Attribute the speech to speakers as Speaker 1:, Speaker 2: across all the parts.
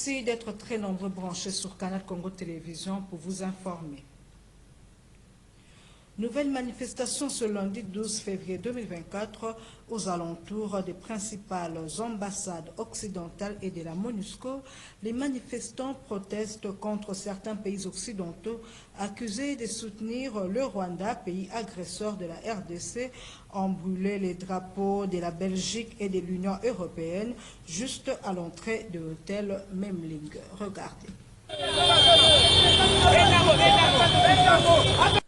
Speaker 1: Merci d'être très nombreux branchés sur Canal Congo Télévision pour vous informer. Nouvelle manifestation ce lundi 12 février 2024 aux alentours des principales ambassades occidentales et de la MONUSCO. Les manifestants protestent contre certains pays occidentaux accusés de soutenir le Rwanda, pays agresseur de la RDC, ont brûlé les drapeaux de la Belgique et de l'Union européenne juste à l'entrée de l'hôtel Memling. Regardez.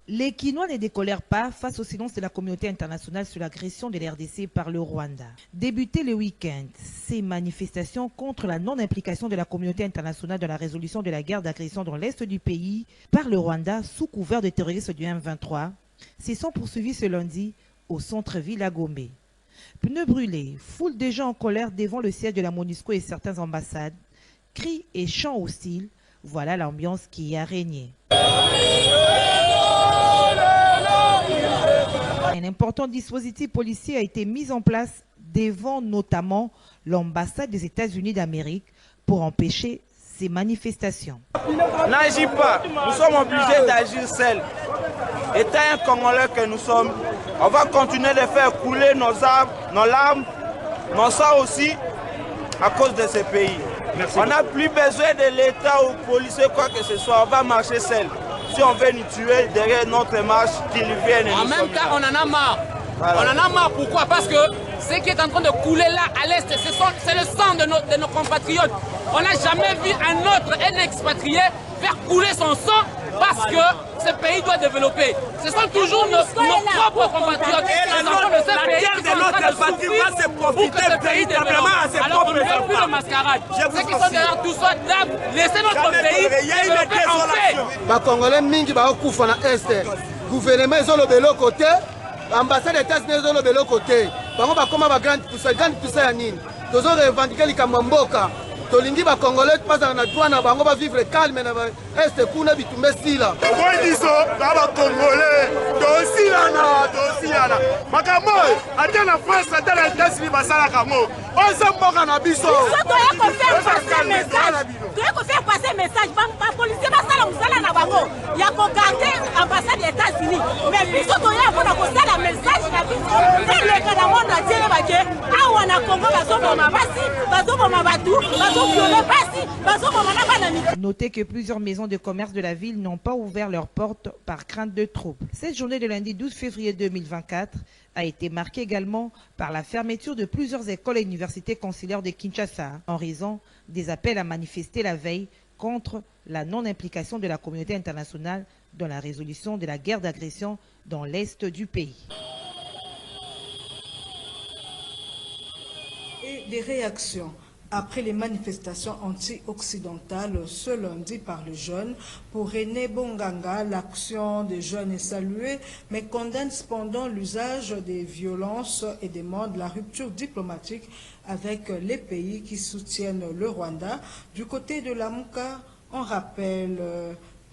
Speaker 2: Les Kinois ne décolèrent pas face au silence de la communauté internationale sur l'agression de la RDC par le Rwanda. Débutées le week-end, ces manifestations contre la non-implication de la communauté internationale dans la résolution de la guerre d'agression dans l'est du pays par le Rwanda sous couvert de terroristes du M23 se sont poursuivies ce lundi au centre-ville à Gombe. Pneus brûlés, foule de gens en colère devant le siège de la MONUSCO et certaines ambassades, cris et chants hostiles, voilà l'ambiance qui a régné. Un important dispositif policier a été mis en place devant notamment l'ambassade des États-Unis d'Amérique pour empêcher ces manifestations.
Speaker 3: N'agis pas, nous sommes obligés d'agir seuls. Étant un Congolais que nous sommes, on va continuer de faire couler nos armes, nos larmes, nos sangs aussi à cause de ce pays. Merci. On n'a plus besoin de l'État ou policiers, quoi que ce soit, on va marcher seuls. Si on veut nous tuer derrière notre marche, qu'ils viennent.
Speaker 4: En même temps, on en a marre. Voilà. On en a marre, pourquoi? Parce que ce qui est en train de couler là à l'Est, c'est le sang de nos compatriotes. On n'a jamais vu un expatrié faire couler son sang parce que ce pays doit développer. Ce sont toujours nos propres compatriotes.
Speaker 3: La guerre de notre patrie va se profiter véritablement à ses propres enfants.
Speaker 4: Plus de mascarade. Ceux qui sont derrière tout ça, laissez notre pays développer en paix.
Speaker 5: Les Congolais mingi ba okufa na Est. Gouvernement ils ont le bélo côté, ambassade des États-Unis ils ont le bélo côté. Bango ba koma ba grande puissance ya nini. Tozo revendiquer likambo mboka. Tolingi ba Congolais pas na droit na bango ba vivre calme na Est kuna bitumbe sila.
Speaker 3: Bondiso ba Congolais dosila na makambo ata na France ata na États-Unis basala kamo. On mboka na biso.
Speaker 6: Doit faire passer message. Les policiers vont faire na bango. Il y a qu'on garder l'ambassade des États-Unis. Mais biso doit faire un message na biso. Faire le cas dans le monde entier baké. Ah on a Congo bazoboma basi, bazoboma batu, bazovioler basi, bazoboma na bana.
Speaker 2: Notez que plusieurs maisons de commerce de la ville n'ont pas ouvert leurs portes par crainte de troubles. Cette journée de lundi 12 février 2024 a été marquée également par la fermeture de plusieurs écoles et universités consulaires de Kinshasa en raison des appels à manifester la veille contre la non-implication de la communauté internationale dans la résolution de la guerre d'agression dans l'est du pays.
Speaker 1: Et des réactions après les manifestations anti-occidentales ce lundi par le jeune. Pour René Bonganga, l'action des jeunes est saluée, mais condamne cependant l'usage des violences et demande la rupture diplomatique avec les pays qui soutiennent le Rwanda. Du côté de la Mouka, on rappelle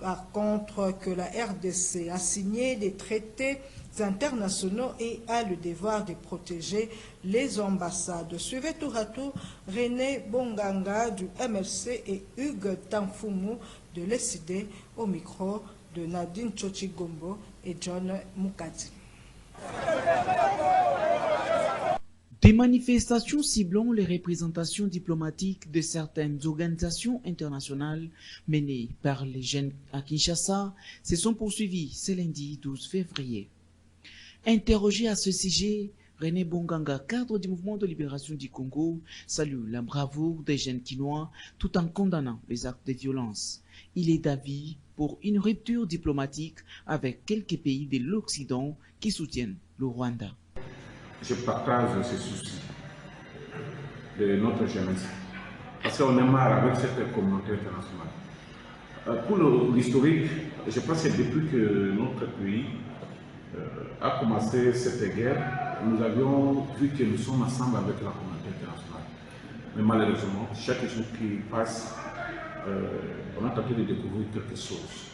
Speaker 1: par contre que la RDC a signé des traités internationaux et a le devoir de protéger les ambassades. Suivez tour à tour René Bonganga du MLC et Hugues Tanfumu de l'ECD au micro de Nadine Tchochigombo et John Mukadi.
Speaker 7: Des manifestations ciblant les représentations diplomatiques de certaines organisations internationales menées par les jeunes à Kinshasa se sont poursuivies ce lundi 12 février. Interrogé à ce sujet, René Bonganga, cadre du mouvement de libération du Congo, salue la bravoure des jeunes Kinois tout en condamnant les actes de violence. Il est d'avis pour une rupture diplomatique avec quelques pays de l'Occident qui soutiennent le Rwanda.
Speaker 8: Je partage ce souci de notre jeunesse, parce qu'on est marre avec cette communauté internationale. Pour l'historique, je pense que depuis que notre pays a commencé cette guerre, nous avions vu que nous sommes ensemble avec la communauté internationale. Mais malheureusement, chaque jour qui passe, on a tenté de découvrir quelque chose.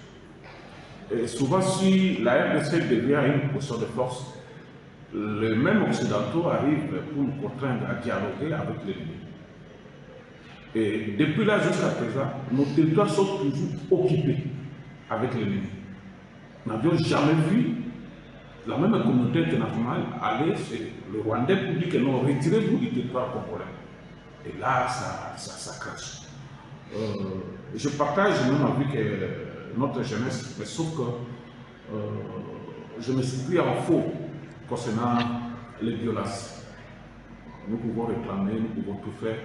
Speaker 8: Et souvent, si la RDC devient une position de force, les mêmes occidentaux arrivent pour nous contraindre à dialoguer avec l'ennemi. Et depuis là jusqu'à présent, nos territoires sont toujours occupés avec l'ennemi. Nous n'avions jamais vu la même communauté internationale aller chez le Rwandais pour dire que nous retirez-vous du territoire congolais. Et là, ça crache. Je partage même avec notre jeunesse, mais sauf que je me suis pris en faux concernant les violences. Nous pouvons réclamer, nous pouvons tout faire,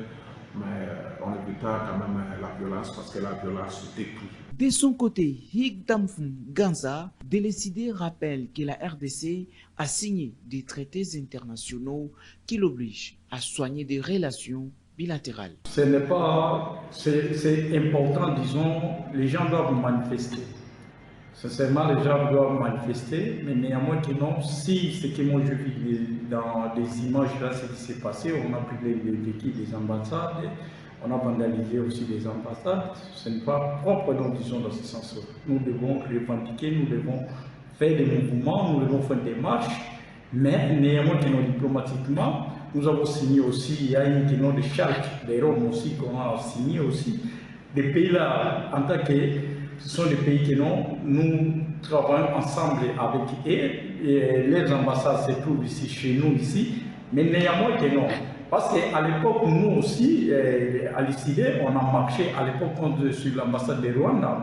Speaker 8: mais on évitera quand même la violence parce que la violence détruit.
Speaker 7: De son côté, Higdamfum Ganza, décidé, rappelle que la RDC a signé des traités internationaux qui l'obligent à soigner des relations bilatérales.
Speaker 9: Ce n'est pas... C'est important, disons, les gens doivent manifester. Sincèrement, les gens doivent manifester, mais néanmoins que non, si ce que moi je vis dans des images là, ce qui s'est passé, on a pris des ambassades, on a vandalisé aussi des ambassades, ce n'est pas propre, donc disons dans ce sens-là. Nous devons revendiquer, nous devons faire des mouvements, nous devons faire des marches, mais néanmoins que non, diplomatiquement, nous avons signé aussi, il y a une question de charte des Roms aussi qu'on a signé aussi. Des pays là, en tant que ce sont des pays que nous travaillons ensemble avec eux et les ambassades se trouvent ici, chez nous ici, mais néanmoins que non. Parce qu'à l'époque, nous aussi, à l'ICD, on a marché à l'époque sur l'ambassade de Rwanda.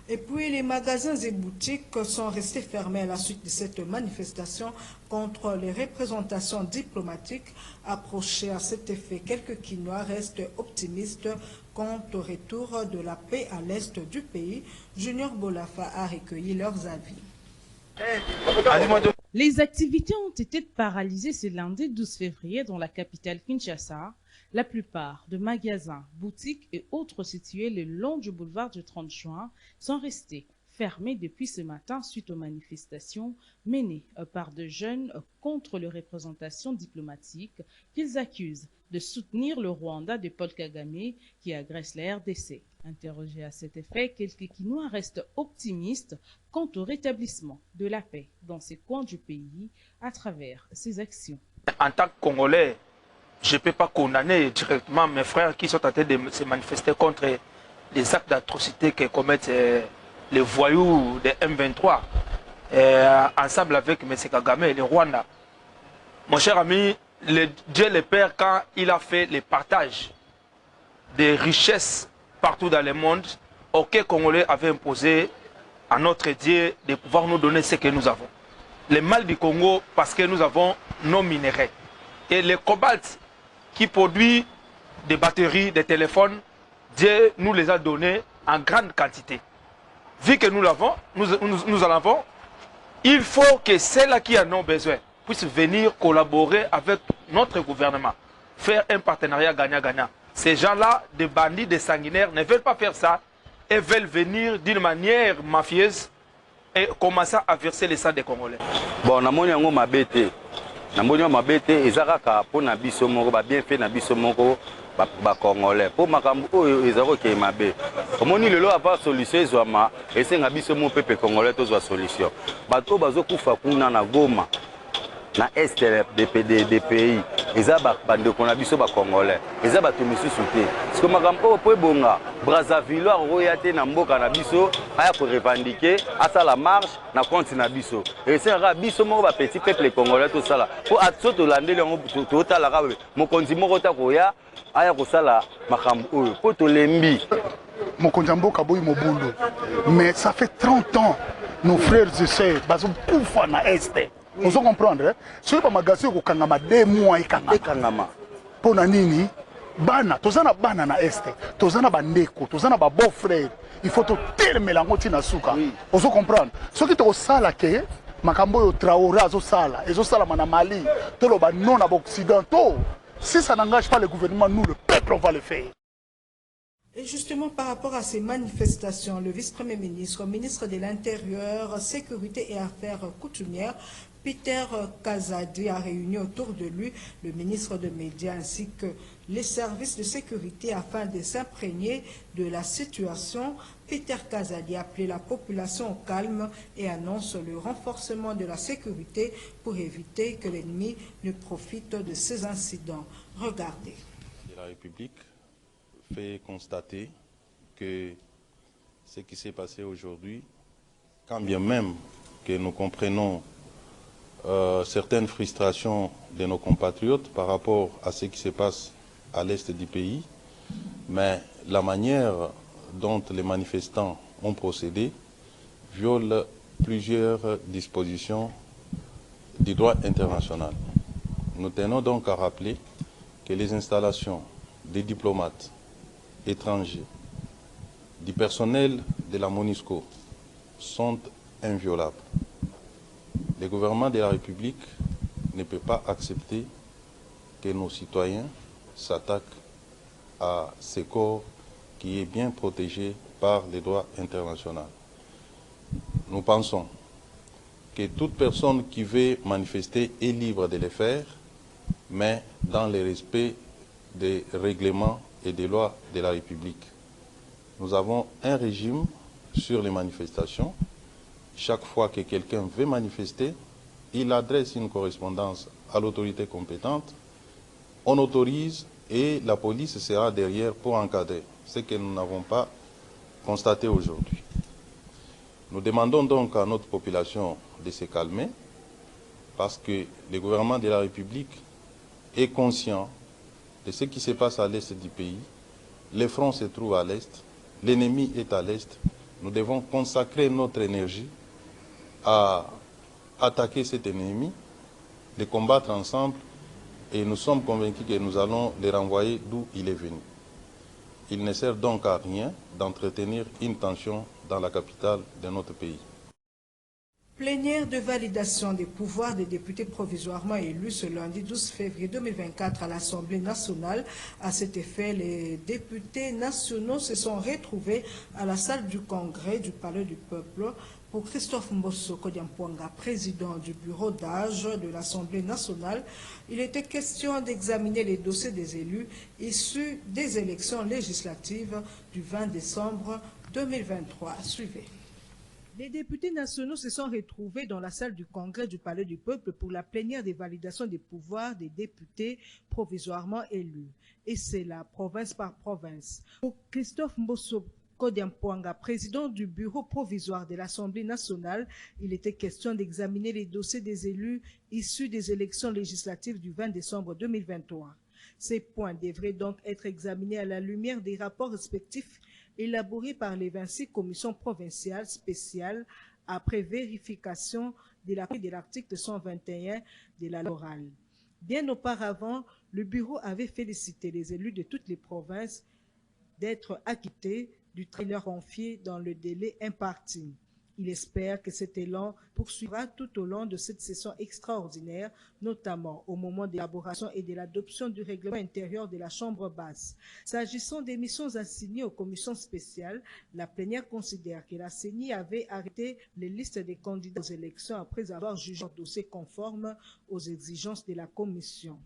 Speaker 1: Et puis, les magasins et boutiques sont restés fermés à la suite de cette manifestation contre les représentations diplomatiques approchées à cet effet. Quelques Quinois restent optimistes quant au retour de la paix à l'est du pays. Junior Bolafa a recueilli leurs avis.
Speaker 10: Les activités ont été paralysées ce lundi 12 février dans la capitale Kinshasa. La plupart de magasins, boutiques et autres situés le long du boulevard du 30 juin sont restés fermés depuis ce matin suite aux manifestations menées par de jeunes contre les représentations diplomatiques qu'ils accusent de soutenir le Rwanda de Paul Kagame qui agresse la RDC. Interrogés à cet effet, quelques Quinois restent optimistes quant au rétablissement de la paix dans ces coins du pays à travers ces actions.
Speaker 3: En tant que Congolais, je ne peux pas condamner directement mes frères qui sont en train de se manifester contre les actes d'atrocité que commettent les voyous de M23 ensemble avec M. Kagame et le Rwanda. Mon cher ami, Dieu le Père, quand il a fait le partage des richesses partout dans le monde, aucun Congolais avait imposé à notre Dieu de pouvoir nous donner ce que nous avons. Le mal du Congo, parce que nous avons nos minéraux. Et le cobalt qui produit des batteries, des téléphones, Dieu nous les a donnés en grande quantité. Vu que nous l'avons, nous en avons, il faut que ceux-là qui en ont besoin puissent venir collaborer avec notre gouvernement, faire un partenariat gagnant-gagnant. Ces gens-là, des bandits, des sanguinaires, ne veulent pas faire ça et veulent venir d'une manière mafieuse et commencer à verser les sang des Congolais.
Speaker 11: Bon, namoni yango mabete. Namoni yango mabete ezaka po na biso moko ba bien fait na biso moko ba Congolais. Po makambo oyo ezako ke mabe. Omoni lelo ava solution ezwama esenga biso mo pepe Congolais tozwa solution. Bato bazokufa kuna na Goma. Na est des pays eza bandeko na biso ba Congolais eza bato misusu te siko makambo po ebonga Brazzaville oya te na mboka na biso aya ko revendiquer asala marche na compte na biso esengaka biso moko ba petit peuple congolais to sala po atso to landeli yango to tala ka mokonzi moko ta koya aya ko sala makambo oyo po to lembi
Speaker 12: mokonzi mboka boyi mobulu mais ça fait 30 ans nos frères et sœurs bazo kufa na este. On se comprendre, si on magasin au Kangama 2 mois et Kangama. Pour nini, bana, tozana bana na este, tozana bandeko, tozana ba beau frère. Il faut tout terme la ngoti na suka. On se comprendre. Ce qui est au sala ke, makambo yo Traoré azo sala, ezo sala mana Mali, to lo ba non occidentaux. Si ça n'engage pas le gouvernement, nous le peuple on va le faire.
Speaker 1: Et justement, par rapport à ces manifestations, le vice-premier ministre, ministre de l'Intérieur, Sécurité et Affaires coutumières, Peter Kazadi a réuni autour de lui le ministre des Médias ainsi que les services de sécurité afin de s'imprégner de la situation. Peter Kazadi a appelé la population au calme et annonce le renforcement de la sécurité pour éviter que l'ennemi ne profite de ces incidents. Regardez.
Speaker 13: La République fait constater que ce qui s'est passé aujourd'hui, quand bien même que nous comprenons certaines frustrations de nos compatriotes par rapport à ce qui se passe à l'est du pays, mais la manière dont les manifestants ont procédé viole plusieurs dispositions du droit international. Nous tenons donc à rappeler que les installations des diplomates étrangers, du personnel de la MONUSCO sont inviolables. Le gouvernement de la République ne peut pas accepter que nos citoyens s'attaquent à ce corps qui est bien protégé par les droits internationaux. Nous pensons que toute personne qui veut manifester est libre de le faire, mais dans le respect des règlements et des lois de la République. Nous avons un régime sur les manifestations. Chaque fois que quelqu'un veut manifester, il adresse une correspondance à l'autorité compétente, on autorise et la police sera derrière pour encadrer, ce que nous n'avons pas constaté aujourd'hui. Nous demandons donc à notre population de se calmer parce que le gouvernement de la République est conscient de ce qui se passe à l'est du pays. Le front se trouve à l'est, l'ennemi est à l'est. Nous devons consacrer notre énergie à attaquer cet ennemi, le combattre ensemble, et nous sommes convaincus que nous allons les renvoyer d'où il est venu. Il ne sert donc à rien d'entretenir une tension dans la capitale de notre pays.
Speaker 1: Plénière de validation des pouvoirs des députés provisoirement élus ce lundi 12 février 2024 à l'Assemblée nationale. À cet effet, les députés nationaux se sont retrouvés à la salle du Congrès du Palais du Peuple. Pour Christophe Mbosso Kodiampouanga, président du bureau d'âge de l'Assemblée nationale, il était question d'examiner les dossiers des élus issus des élections législatives du 20 décembre 2023. Suivez. Les députés nationaux se sont retrouvés dans la salle du Congrès du Palais du Peuple pour la plénière des validations des pouvoirs des députés provisoirement élus. Et c'est la province par province. Pour Christophe Mbosso Kodiampouanga, président du bureau provisoire de l'Assemblée nationale, il était question d'examiner les dossiers des élus issus des élections législatives du 20 décembre 2023. Ces points devraient donc être examinés à la lumière des rapports respectifs élaborés par les 26 commissions provinciales spéciales après vérification de l'article 121 de la loi orale. Bien auparavant, le bureau avait félicité les élus de toutes les provinces d'être acquittés du travail leur confié dans le délai imparti. Il espère que cet élan poursuivra tout au long de cette session extraordinaire, notamment au moment de l'élaboration et de l'adoption du règlement intérieur de la Chambre basse. S'agissant des missions assignées aux commissions spéciales, la plénière considère que la CENI avait arrêté les listes des candidats aux élections après avoir jugé leur dossier conforme aux exigences de la commission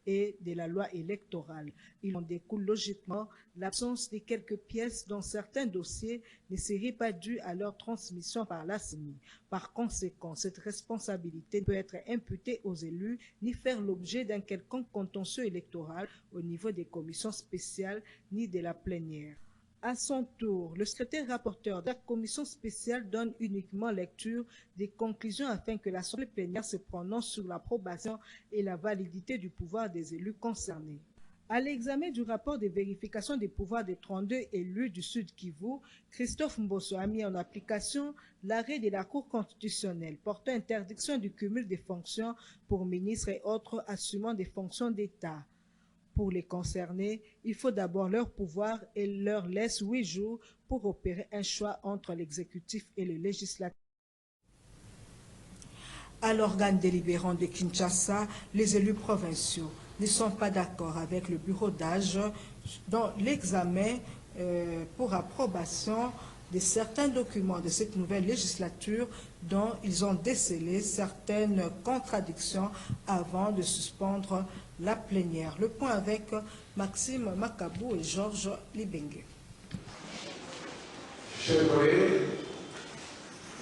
Speaker 1: et de la loi électorale. Il en découle logiquement l'absence de quelques pièces dont certains dossiers ne seraient pas dus à leur transmission par la CENI. Par conséquent, cette responsabilité ne peut être imputée aux élus ni faire l'objet d'un quelconque contentieux électoral au niveau des commissions spéciales ni de la plénière. À son tour, le secrétaire rapporteur de la commission spéciale donne uniquement lecture des conclusions afin que l'Assemblée plénière se prononce sur l'approbation et la validité du pouvoir des élus concernés. À l'examen du rapport de vérification des pouvoirs des 32 élus du Sud Kivu, Christophe Mbosso a mis en application l'arrêt de la Cour constitutionnelle portant interdiction du cumul des fonctions pour ministres et autres assumant des fonctions d'État. Pour les concernés, il faut d'abord leur pouvoir et leur laisse 8 jours pour opérer un choix entre l'exécutif et le législatif. À l'organe délibérant de Kinshasa, les élus provinciaux ne sont pas d'accord avec le bureau d'âge dans l'examen pour approbation de certains documents de cette nouvelle législature dont ils ont décelé certaines contradictions avant de suspendre la plénière. Le point avec Maxime Makabou et Georges Libengue.
Speaker 14: Chers collègues,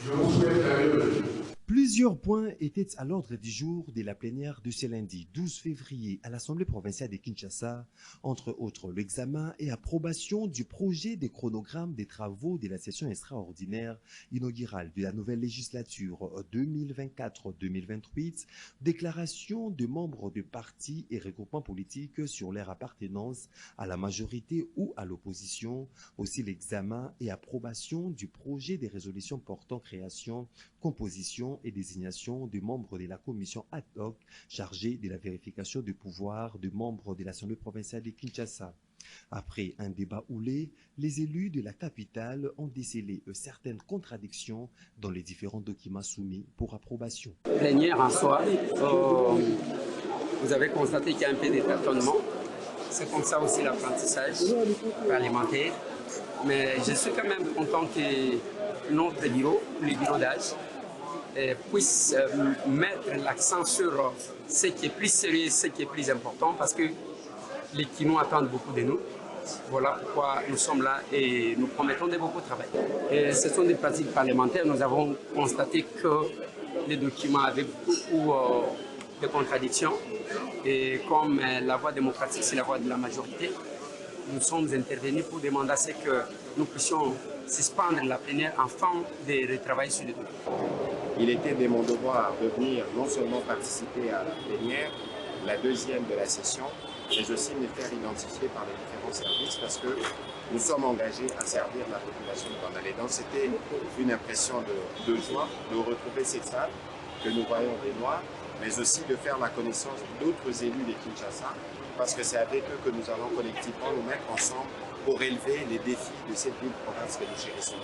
Speaker 14: je vous souhaite la bienvenue.
Speaker 15: Plusieurs points étaient à l'ordre du jour de la plénière de ce lundi 12 février à l'Assemblée provinciale de Kinshasa, entre autres l'examen et approbation du projet de chronogramme des travaux de la session extraordinaire inaugurale de la nouvelle législature 2024-2028, déclaration de membres de partis et regroupements politiques sur leur appartenance à la majorité ou à l'opposition, aussi l'examen et approbation du projet de résolution portant création, composition et désignation de membres de la commission ad hoc chargée de la vérification du pouvoir de membres de l'Assemblée provinciale de Kinshasa. Après un débat houlé, les élus de la capitale ont décelé certaines contradictions dans les différents documents soumis pour approbation.
Speaker 16: Plénière en soi, vous avez constaté qu'il y a un peu de tâtonnement. C'est comme ça aussi l'apprentissage parlementaire. Mais je suis quand même content que notre bureau, le bureau d'âge, puisse mettre l'accent sur ce qui est plus sérieux, ce qui est plus important, parce que les Kinois attendent beaucoup de nous. Voilà pourquoi nous sommes là et nous promettons de beaucoup travailler. Et ce sont des pratiques parlementaires. Nous avons constaté que les documents avaient beaucoup de contradictions. Et comme la voie démocratique, c'est la voie de la majorité, nous sommes intervenus pour demander à ce que nous puissions suspendre la plénière afin de retravailler sur les documents.
Speaker 17: Il était de mon devoir de venir non seulement participer à la plénière, la deuxième de la session, mais aussi me faire identifier par les différents services parce que nous sommes engagés à servir la population de Bandalé. Donc c'était une impression de joie de retrouver cette salle que nous voyons des Noirs, mais aussi de faire la connaissance d'autres élus de Kinshasa parce que c'est avec eux que nous allons collectivement nous mettre ensemble pour relever les défis de cette ville-province que nous chérissons.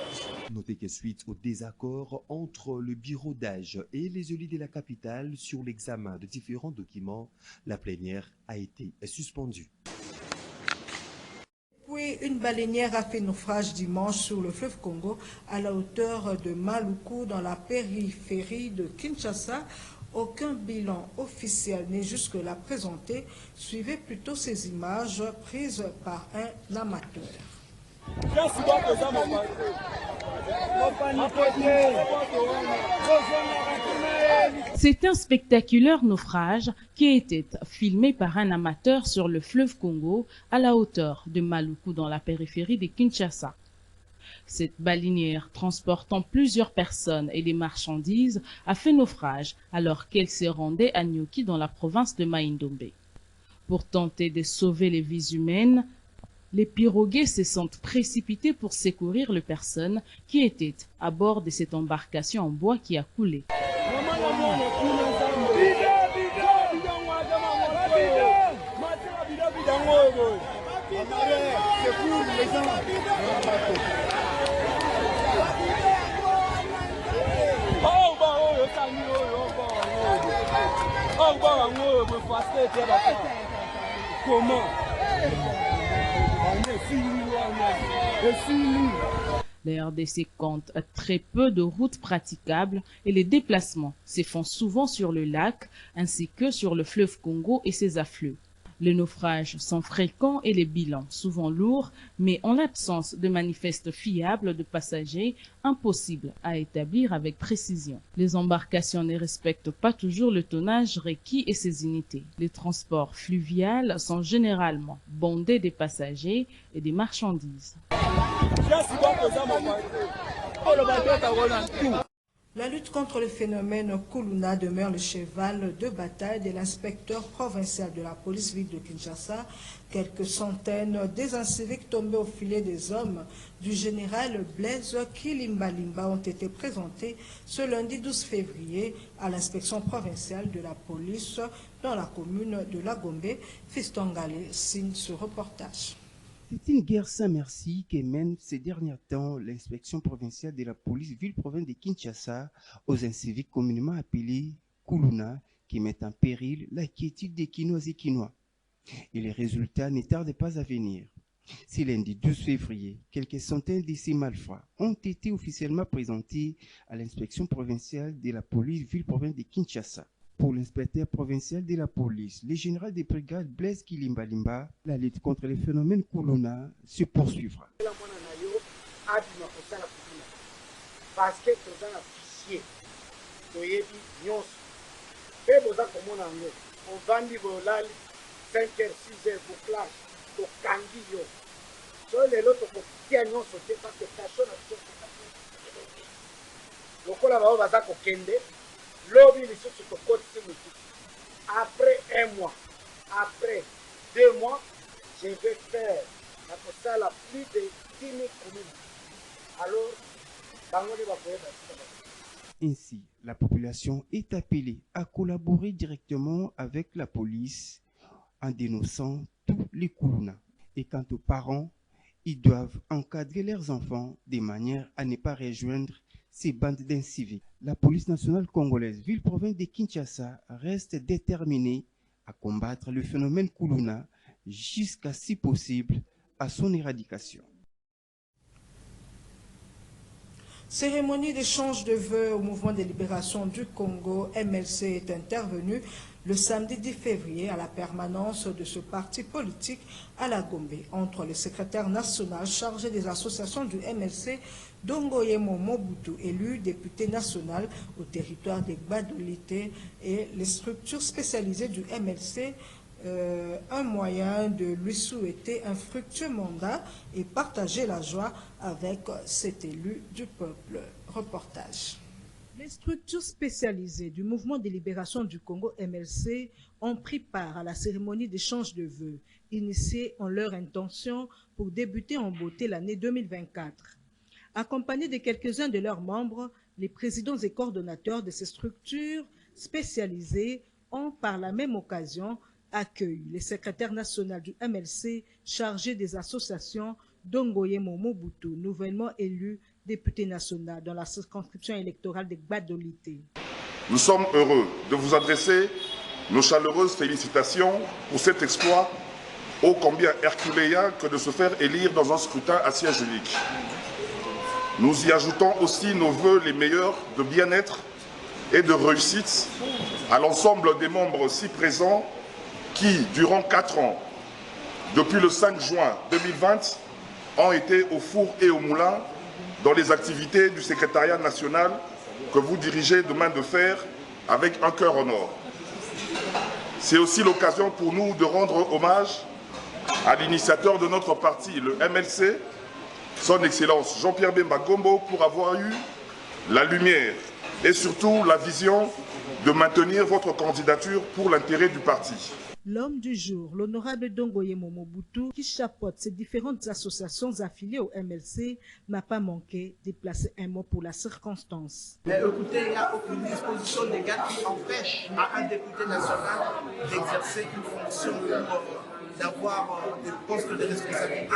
Speaker 15: Notez que suite au désaccord entre le bureau d'âge et les élus de la capitale sur l'examen de différents documents, la plénière a été suspendue.
Speaker 1: Puis une baleinière a fait naufrage dimanche sur le fleuve Congo à la hauteur de Maluku dans la périphérie de Kinshasa. Aucun bilan officiel n'est jusque-là présenté. Suivez plutôt ces images prises par un amateur.
Speaker 10: C'est un spectaculaire naufrage qui a été filmé par un amateur sur le fleuve Congo à la hauteur de Maluku dans la périphérie de Kinshasa. Cette baleinière transportant plusieurs personnes et des marchandises a fait naufrage alors qu'elle se rendait à Nyoki dans la province de Mai-Ndombe. Pour tenter de sauver les vies humaines, les pirogues se sont précipités pour secourir les personnes qui étaient à bord de cette embarcation en bois qui a coulé. La RDC compte très peu de routes praticables et les déplacements se font souvent sur le lac ainsi que sur le fleuve Congo et ses affluents. Les naufrages sont fréquents et les bilans souvent lourds, mais en l'absence de manifestes fiables de passagers, impossible à établir avec précision. Les embarcations ne respectent pas toujours le tonnage requis et ses unités. Les transports fluviaux sont généralement bondés des passagers et des marchandises.
Speaker 1: La lutte contre le phénomène Kuluna demeure le cheval de bataille de l'inspecteur provincial de la police ville de Kinshasa. Quelques centaines des inciviques tombés au filet des hommes du général Blaise Kilimbalimba ont été présentés ce lundi 12 février à l'inspection provinciale de la police dans la commune de Lagombe. Fiston Galé signe ce reportage.
Speaker 18: C'est une guerre sans merci que mène ces derniers temps l'inspection provinciale de la police ville-province de Kinshasa aux inciviques communément appelés Kuluna qui mettent en péril la quiétude des Kinois et Kinois. Et les résultats ne tardent pas à venir. Ce lundi 12 février, quelques centaines de ces malfrats ont été officiellement présentés à l'inspection provinciale de la police ville-province de Kinshasa. Pour l'inspecteur provincial de la police, le général de brigade Blaise Kilimbalimba, la lutte contre les phénomènes Kuluna se poursuivra.
Speaker 19: Parce que nous avons un fichier, nous avons et vous avez comme on vendit vos lales 5h, 6h, vos classes, vos canguillos. Sur les autres, vous avez sauté parce que personne n'a fait ça. Donc, on va faire un kende, l'objet est sur ce côté. Après 1 mois, après 2 mois, je vais faire la plus de 10 000 communes. Alors,
Speaker 18: ainsi, la population est appelée à collaborer directement avec la police en dénonçant tous les Kuluna. Et quant aux parents, ils doivent encadrer leurs enfants de manière à ne pas rejoindre ces bandes d'inciviques. La police nationale congolaise, ville-province de Kinshasa, reste déterminée à combattre le phénomène Kuluna jusqu'à, si possible, à son éradication.
Speaker 1: Cérémonie d'échange de vœux au mouvement de libération du Congo, MLC, est intervenue le samedi 10 février à la permanence de ce parti politique à la Gombe, entre le secrétaire national chargé des associations du MLC, Dongoyemo Mobutu, élu député national au territoire des Gbadolité, et les structures spécialisées du MLC, un moyen de lui souhaiter un fructueux mandat et partager la joie avec cet élu du peuple. Reportage. Les structures spécialisées du mouvement de libération du Congo MLC ont pris part à la cérémonie d'échange de vœux, initiée en leur intention pour débuter en beauté l'année 2024. Accompagnés de quelques-uns de leurs membres, les présidents et coordonnateurs de ces structures spécialisées ont par la même occasion accueilli le secrétaire national du MLC chargé des associations, Dongoyemo Mobutu, nouvellement élu député national dans la circonscription électorale de Gbadolité.
Speaker 20: Nous sommes heureux de vous adresser nos chaleureuses félicitations pour cet exploit ô combien herculéen que de se faire élire dans un scrutin à siège unique. Nous y ajoutons aussi nos vœux les meilleurs de bien-être et de réussite à l'ensemble des membres ci présents qui, durant 4 ans, depuis le 5 juin 2020, ont été au four et au moulin dans les activités du secrétariat national que vous dirigez de main de fer avec un cœur en or. C'est aussi l'occasion pour nous de rendre hommage à l'initiateur de notre parti, le MLC, son Excellence Jean-Pierre Bemba Gombo, pour avoir eu la lumière et surtout la vision de maintenir votre candidature pour l'intérêt du parti.
Speaker 1: L'homme du jour, l'honorable Dongoyemo Mobutu, qui chapeaute ces différentes associations affiliées au MLC, n'a pas manqué de placer un mot pour la circonstance.
Speaker 19: Mais écoutez, il n'y a aucune disposition légale qui empêche à un député national d'exercer une fonction d'avoir des postes de responsabilité.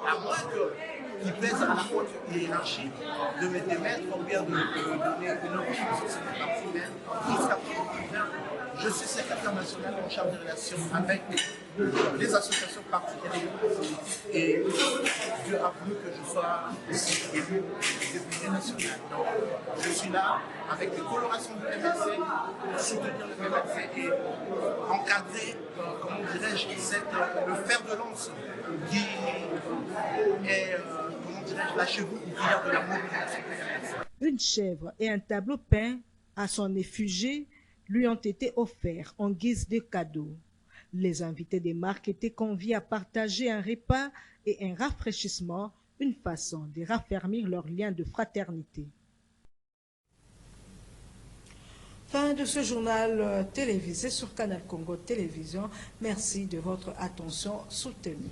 Speaker 19: À moins qu'il pèse à la haute hiérarchie de me démettre ou bien de me donner une opinion sur cette partie, mais jusqu'à présent, je suis secrétaire national en charge de relations avec les associations particulières et Dieu a voulu que je sois aussi élu député national. Donc, je suis là avec les colorations du MLC pour soutenir le MLC et encadrer, comment dirais-je, le fer de lance qui est, comment dirais-je, la cheville ouvrière de la mobilisation du MLC.
Speaker 1: Une chèvre et un tableau peint à son effigie lui ont été offerts en guise de cadeau. Les invités des marques étaient conviés à partager un repas et un rafraîchissement, une façon de raffermir leur lien de fraternité. Fin de ce journal télévisé sur Canal Congo Télévision. Merci de votre attention soutenue.